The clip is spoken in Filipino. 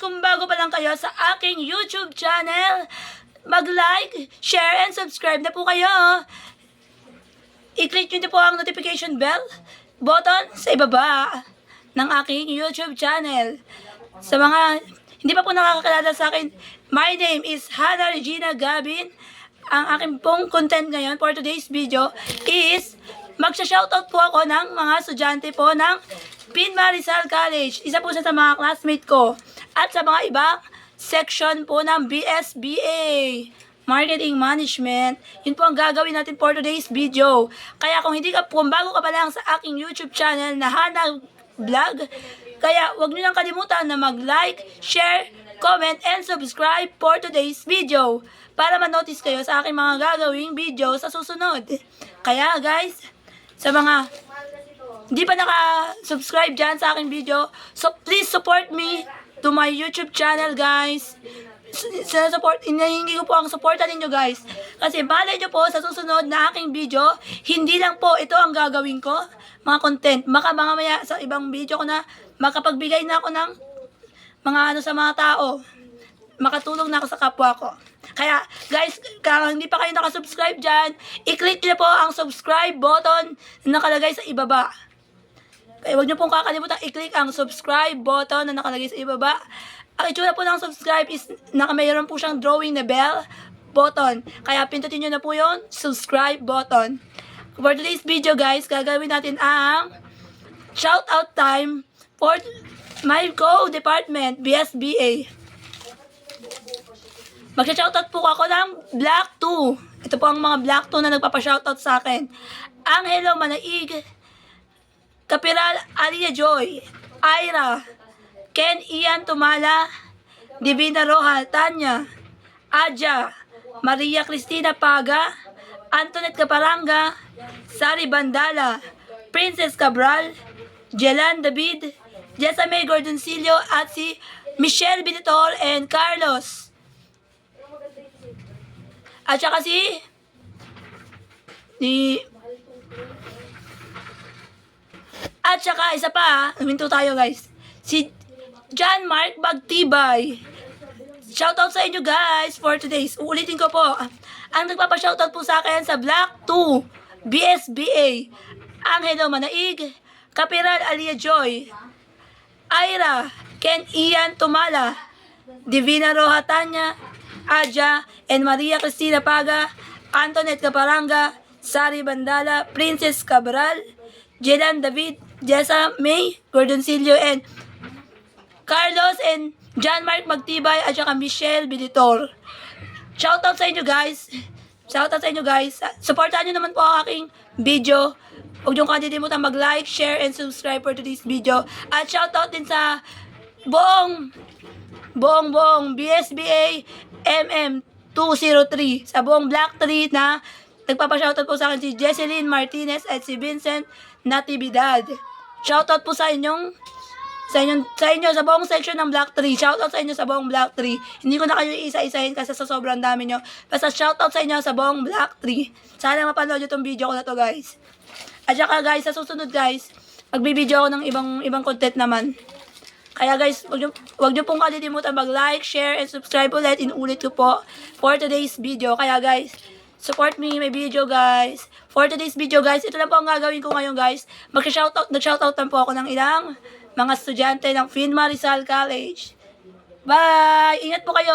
kung bago pa lang kayo sa aking YouTube channel, mag-like, share, and subscribe na po kayo. I-click nyo na po ang notification bell button sa ibaba ng aking YouTube channel. Sa mga hindi pa po nakakakilala sa akin, my name is Hannah Regina Gabin. Ang aking pong content ngayon for today's video is magsha-shoutout po ako ng mga estudyante po ng Pinma Rizal College. Isa po siya sa mga classmate ko. At sa mga ibang section po ng BSBA, Marketing Management. Yun po ang gagawin natin for today's video. Kaya kung bago ka pa lang sa aking YouTube channel na Hannah Vlog, kaya huwag nyo lang kalimutan na mag-like, share, comment, and subscribe for today's video para ma-notice kayo sa aking mga gagawing video sa susunod. Kaya guys, sa mga hindi pa naka-subscribe dyan sa aking video, so please support me to my YouTube channel guys. Hinihingi ko po ang supportan ninyo guys. Kasi balay nyo po sa susunod na aking video, hindi lang po ito ang gagawin ko, mga content. Baka mamaya sa ibang video ko na makapagbigay na ako ng mga sa mga tao. Makatulong na ako sa kapwa ko. Kaya guys, kung hindi pa kayo nakasubscribe dyan, i-click nyo po ang subscribe button na nakalagay sa ibaba. Kaya huwag nyo pong kakalimutan i-click ang subscribe button na nakalagay sa ibaba. Ang itsura po ng subscribe is mayroon po siyang drawing na bell button. Kaya pindutin nyo na po yung subscribe button. For today's video guys, gagawin natin ang shoutout time for my co-department, BSBA. Mag-shoutout po ako ng Black 2. Ito po ang mga Black 2 na nagpapa-shoutout sa akin. Angelo Manaig, Kapiral Alia Joy, Ira, Ken Ian Tumala, Divina Roja Tanya, Adja, Maria Cristina Paga, Antoinette Caparanga, Sari Bandala, Princess Cabral, Jelan David, Jessamay Gordoncillo at si Michelle Binitor and Carlos. At saka isa pa, huminto tayo guys. Si John Mark Bagtibay. Shoutout sa inyo guys for today's. Uulitin ko po. Ang nagpapa-shoutout po sa akin sa Black 2, BSBA, Angelo Manaig, Kapiral Alia Joy, Ira, Ken Ian Tumala, Divina Roja Tanya, Adja, and Maria Cristina Paga, Antoinette Caparanga, Sari Bandala, Princess Cabral, Jelan David, Jessa May, Gordoncillo, and Carlos, and John Mark Magtibay, at saka Michelle Binitor. Shoutout sa inyo guys. Shoutout sa inyo guys. Supportahan nyo naman po ang aking video. Huwag nyo kalimutan mag-like, share, and subscribe for today's video. At shoutout din sa buong BSBA MM203 sa buong Black 3 na nagpapa-shoutout po sa akin si Jesseline Martinez at si Vincent Natividad. Shoutout po sa inyo sa buong section ng Black 3. Shoutout sa inyo sa buong Black 3. Hindi ko na kayo isa-isahin kasi sa sobrang dami nyo. Basta shoutout sa inyo sa buong Black 3. Sana mapanood nyo itong video ko na to guys. At saka guys, sa susunod guys, magbibideo ako ng ibang content naman. Kaya guys, wag nyo pong kalimutan mag-like, share, and subscribe ulit. Inulit ko po for today's video. Kaya guys, support me my video guys. For today's video guys, ito lang po ang gagawin ko ngayon guys. Nag-shoutout lang po ako ng ilang mga estudyante ng Pinma Rizal College. Bye! Ingat po kayo!